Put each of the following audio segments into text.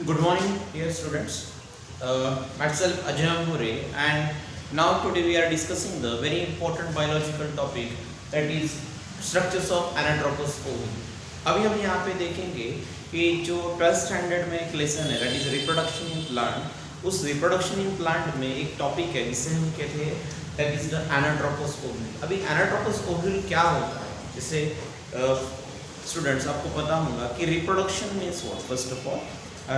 Good morning, dear students. Myself Ajay Mure, and now today we are discussing the very important biological topic, that is structures of Anatropous ovum. अभी हम यहाँ पे देखेंगे कि जो 12th standard में एक लेसन है, that is reproduction in plant. उस reproduction in plant में एक टॉपिक है जिसे हम कहते हैं that is the Anatropous ovule. अभी Anatropous ovule क्या होता है? जैसे स्टूडेंट्स आपको पता होगा कि reproduction means what. First of all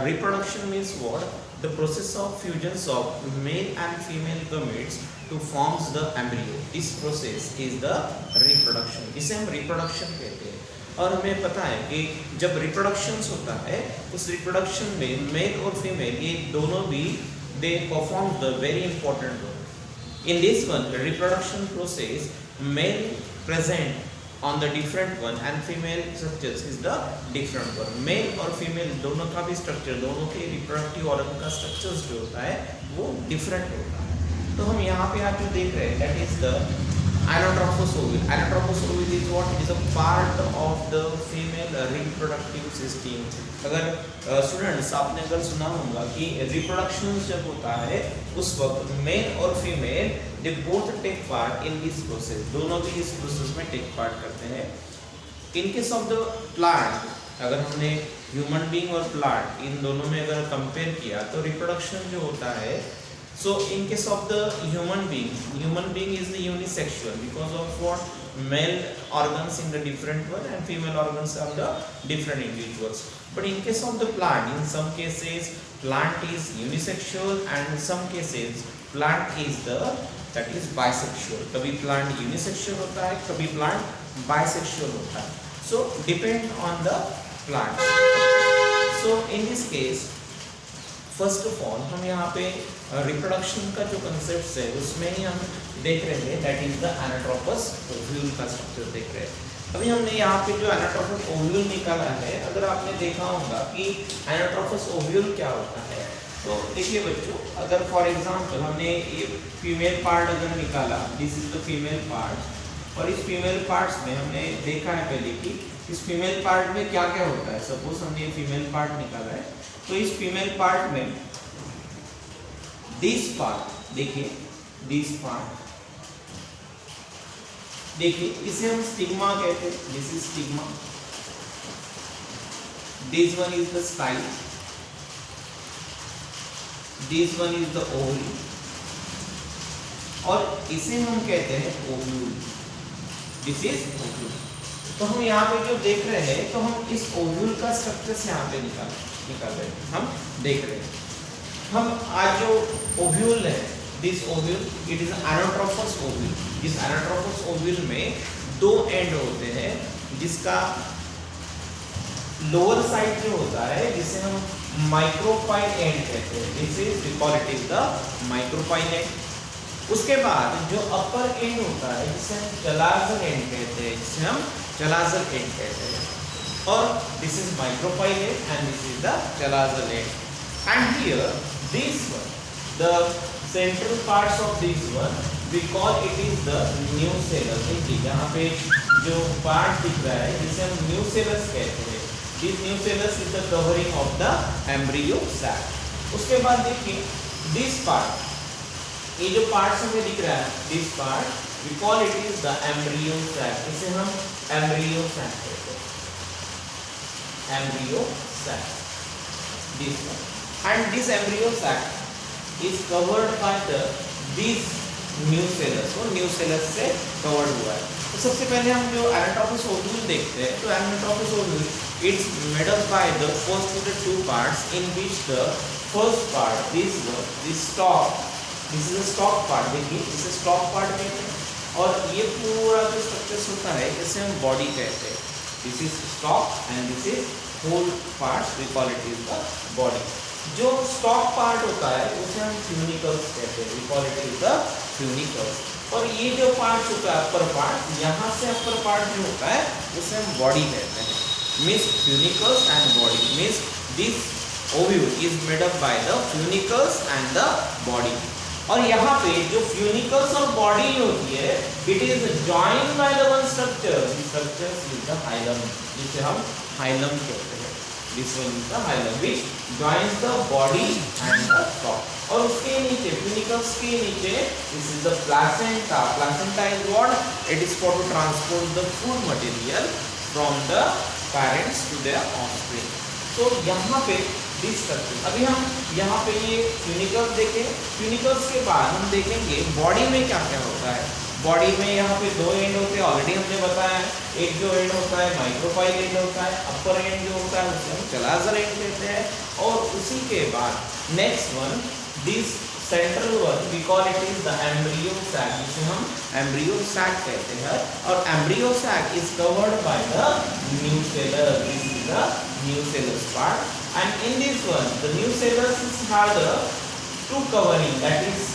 reproduction means what, the process of fusions of male and female gametes two forms the embryo. This process is the reproduction. इसे हम रिप्रोडक्शन कहते हैं. और हमें पता है कि जब रिप्रोडक्शन होता है उस रिप्रोडक्शन में मेल और फीमेल ये दोनों भी they perform the very important role. In this one, the reproduction process, male present on the different one and female structures is the different one. Male और female दोनों का भी structure, दोनों के reproductive organ का structures जो होता है वो different होता है. तो हम यहाँ पे आज जो देख रहे हैं that is the Anatropous ovule. Anatropous ovule is what? It is a part of the female reproductive system. अगर स्टूडेंट्स आपने अगर सुना होगा कि रिप्रोडक्शन जब होता है उस वक्त मेल और female they both take part in this process. दोनों भी इस प्रोसेस में टेक पार्ट करते हैं. In case of the plant, अगर हमने ह्यूमन बीइंग और प्लांट इन दोनों में अगर कंपेयर किया तो रिप्रोडक्शन जो होता है, so in case of the human being is the unisexual because of what, male organs in the different one and female organs are the different individuals. But in case of the plant, in some cases plant is unisexual and in some cases plant is the that is bisexual. कभी plant unisexual होता है, कभी plant bisexual होता है. So depend on the plant. So in this case first of all हम यहाँ पे reproduction का जो कंसेप्ट है उसमें ही हम देख रहे हैं that is the anatropous ovule का स्ट्रक्चर देख रहे हैं. अभी हमने यहाँ पे जो एनाट्रोपस ओव्यूल निकाला है, अगर आपने देखा होगा कि एनाट्रोपस ओव्यूल क्या होता है, तो देखिए बच्चों, अगर फॉर एग्जांपल हमने ये फीमेल पार्ट अगर निकाला, this is the female part, और इस फीमेल पार्ट्स में हमने देखा है पहले कि इस फीमेल पार्ट में क्या क्या होता है. सपोज हमने ये फीमेल पार्ट निकाला है, तो इस फीमेल पार्ट में दिस पार्ट, देखिए दिस पार्ट, देखिए इसे हम स्टिग्मा कहते हैं. This is stigma, this one is the style, this one is the ovary, और इसे हम कहते हैं ओव्यूल. This is ovule. तो हम यहाँ पे जो देख रहे हैं, तो हम इस ओव्यूल का स्ट्रक्चर से यहाँ पे निकाल रहे हैं, हम देख रहे हैं. हम आज जो ओव्यूल है, this ovule it is anatropous ovule. इस एनाट्रोपस ओव्यूल में दो एंड होते हैं, जिसका लोअर साइड जो होता है जिसे हम माइक्रोपाइल एंड कहते हैं. This is we call it is the micropyle end. उसके बाद जो अपर एंड होता है जिसे हम चलाजल एंड कहते हैं, जिसे हम चलाजल एंड कहते हैं. और this is micropyle end and this is the chalazal end. And here this one, the central parts of this one we call it is the nucellus. देखिए यहाँ पे जो पार्ट दिख रहा है जिसे हम न्यूसेलस कहते हैं. This nucellus is the covering of the embryo sac. उसके बाद देखिए दिस पार्ट, ये जो पार्ट हमें दिख रहा है, this part we call it is the embryo sac. इसे हम एम्ब्रियो सैक कहते हैं, embryo sac. This one, and this embryo sac is covered by the this nucellus. वो न्यूसेलस से कवर्ड हुआ है. तो सबसे पहले हम जो एनाट्रोपस ओव्यूल देखते हैं, तो anatropous ovule it's made up by the first two the two parts in which the first part, this stalk, this is a stalk part. देखिए इसे स्टॉक पार्ट कहते हैं. और ये पूरा जो स्ट्रक्चर होता है इसे हम बॉडी कहते हैं. This is stalk and this is whole part, we call it is the body. जो स्टॉक पार्ट होता है उसे हम फ्यूनिकल्स कहते हैं, we call it is the funicles. और ये जो पार्ट होता है अपर पार्ट, यहाँ से अपर पार्ट जो होता है उसे हम बॉडी कहते हैं. Means फ्यूनिकल्स and body means this ovule is made up by the फ्यूनिकल्स and the body. और यहाँ पे जो फ्यूनिकल्स और बॉडी होती है, it is joined by the one structure. Structure is the hilum, जिसे हम हाइलम कहते हैं. This one is the hilum which joins the body and the top. और उसके नीचे ट्यूनिकल्स के नीचे this is the placenta. Placenta is what? It is for to transport the food material from the parents to their offspring. तो यहाँ पे this structure, अभी हम यहाँ पे ये ट्यूनिकल्स देखें। ट्यूनिकल्स के बाद हम देखेंगे बॉडी में क्या क्या होता है। बॉडी में यहाँ पे दो एंड होते हैं, ऑलरेडी हमने बताया है। एक जो एंड होता है माइक्रोफाइल एंड होता है, अपर एंड जो होता है उसे हम चलाजर एंड कहते हैं। और उसी के बाद next one, this central one we call it is the embryo sac, जिसे हम एम्ब्रियो सैक कहते हैं। और embryo sac is covered by the nucellar, this is the nucellus part. And in this one the nucellus is have the two covering, that is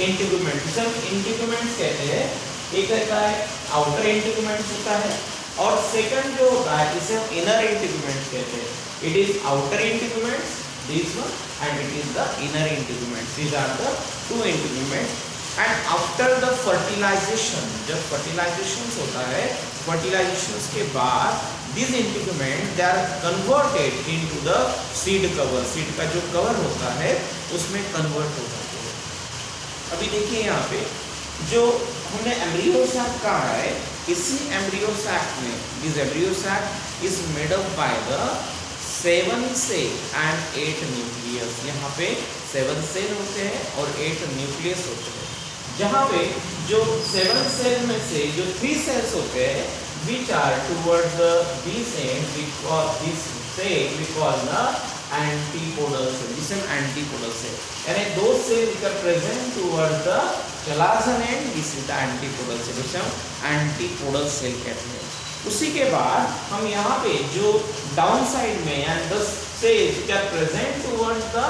integument, जिसे हम integuments कहते हैं। एक रहता है आउटर इंटीग्यूमेंट्स होता है, और सेकंड जो होता है इसे हम इनर इंटीग्यूमेंट्स कहते हैं। It is outer integuments this one and it is the inner integuments, these are the two integuments. And after the fertilization, जब फर्टिलाइजेशन होता है, फर्टिलाइजेशन के बाद this integument they are converted into the seed cover. Seed का जो cover होता है उसमें कन्वर्ट हो जाता है। अभी देखिए यहाँ पे जो हमने एम्ब्रियो सैक कहा है, इसी एम्ब्रियो सैक में this embryo sac is made up by the 7 cell and 8 nucleus. यहाँ पे 7 सेल होते हैं और 8 न्यूक्लियस होते हैं। जहाँ पे जो 7 सेल में से जो 3 सेल्स होते हैं which are towards the this end, because this cell we call the antipodal cell, जिसे हम antipodal cell, यानी दो cell which are present towards the chalaza end, this is the antipodal cell, जिसे हम antipodal cell कहते हैं। उसी के बाद हम यहाँ पे जो डाउन साइड में and the cells which are present towards the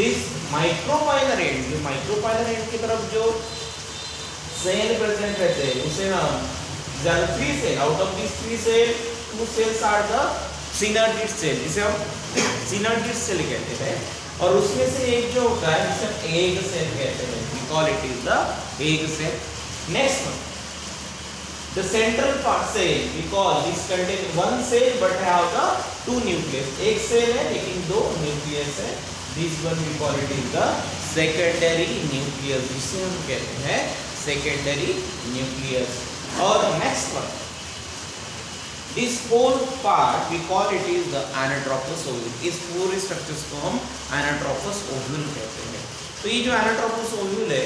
this micropylar end, जो micropylar end की तरफ जो सेल प्रेजेंट रहते हैं उसे हम there are 3 cells. Out of these 3 cells, 2 cells are the synergid cell, जिसे हम synergid cell कहते हैं। और उसमें से एक जो होता है जिसे हम egg cell कहते हैं, we call it is the egg cell. Next one, the central part cell we call this contain one cell but have the 2 nucleus. एक cell है लेकिन 2 nucleus है। This one we call it is the secondary nucleus, जिसे हम कहते हैं secondary nucleus. और next one, this whole part we call it is the anatropous ovule. इस पूरे स्ट्रक्चर्स को हम एनाट्रोपस ओव्यूल कहते हैं। तो ये जो एनाट्रोपस ओव्यूल है,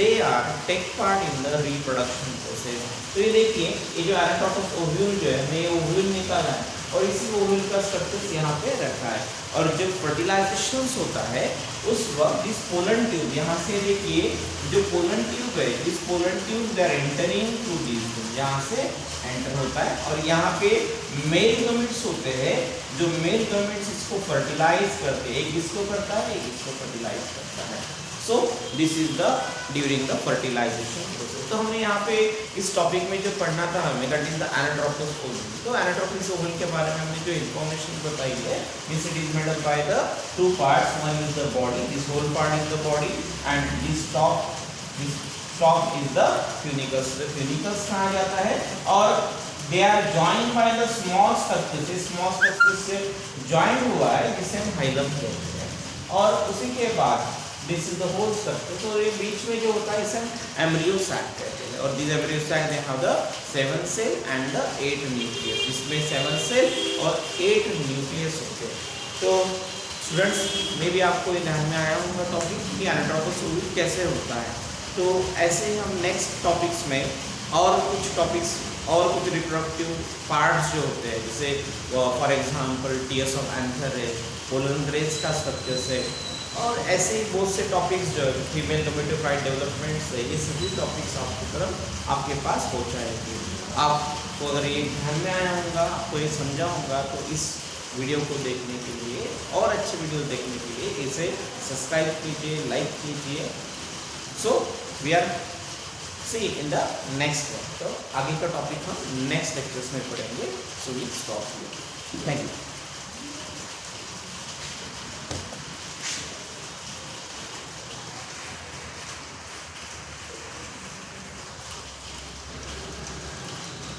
they are take part in the reproduction process. तो ये देखिए, ये जो एनाट्रोपस ओव्यूल जो है, हमने ये ओव्यूल निकाला है और इसी ओव्यूल का स्ट्रक्चर यहाँ पे रखा है। और जब फर्टिलाइजेशन होता है उस वक्त दिस पोलन ट्यूब, यहाँ से देखिए जो पोलन ट्यूब है, this pollen tube they are entering through this, यहाँ से एंटर होता है। और यहाँ पे मेल गमेट्स होते हैं, जो मेल गमेट्स इसको फर्टिलाइज करते हैं, एक इसको करता है, एक इसको फर्टिलाइज करता है। So this is the during the fertilization process. तो हमने यहाँ पे इस टॉपिक में जो पढ़ना था हमें, that is the anatropous ovule. तो एनाट्रोपस ओव्यूल के बारे में हमने जो इन्फॉर्मेशन बताई है, this it is made up by the 2 parts, one is the body, this whole part is the body and this top is the funicles. The funicles कहा जाता है और they are joined by the small structure, small structure से जॉइंड हुआ है जिसे हम हाइलम कहते हैं। और उसी के बाद this is the whole structure. तो ये बीच में जो होता है इसे हम एम्ब्रियो सैक कहते हैं। और this embryo sac they have the 7 cell and the 8 nucleus. इसमें 7 सेल और 8 न्यूक्लियस होते हैं। तो स्टूडेंट्स, मे भी आपको ये ध्यान में आया होगा टॉपिक कि एनाट्रोपस ओव्यूल कैसे होता है। तो ऐसे ही हम नेक्स्ट टॉपिक्स में और कुछ टॉपिक्स और कुछ रिप्रोडक्टिव पार्ट्स जो होते हैं, जैसे for example tears of anther है, पोलन ग्रेन्स का स्ट्रक्चर्स है, और ऐसे ही बहुत से टॉपिक्स जो फीमेल गमेटोफाइट डेवलपमेंट से, ये सभी टॉपिक्स आपकी तरफ आपके पास पहुँचाएंगे। आपको अगर ये ध्यान में आया होगा, आपको ये समझा होगा, तो इस वीडियो को देखने के लिए और अच्छे वीडियो देखने के लिए इसे सब्सक्राइब कीजिए, लाइक कीजिए। So we are see in the next one. तो आगे का टॉपिक हम नेक्स्ट लेक्चर्स में पढ़ेंगे। So we stop here. Thank you.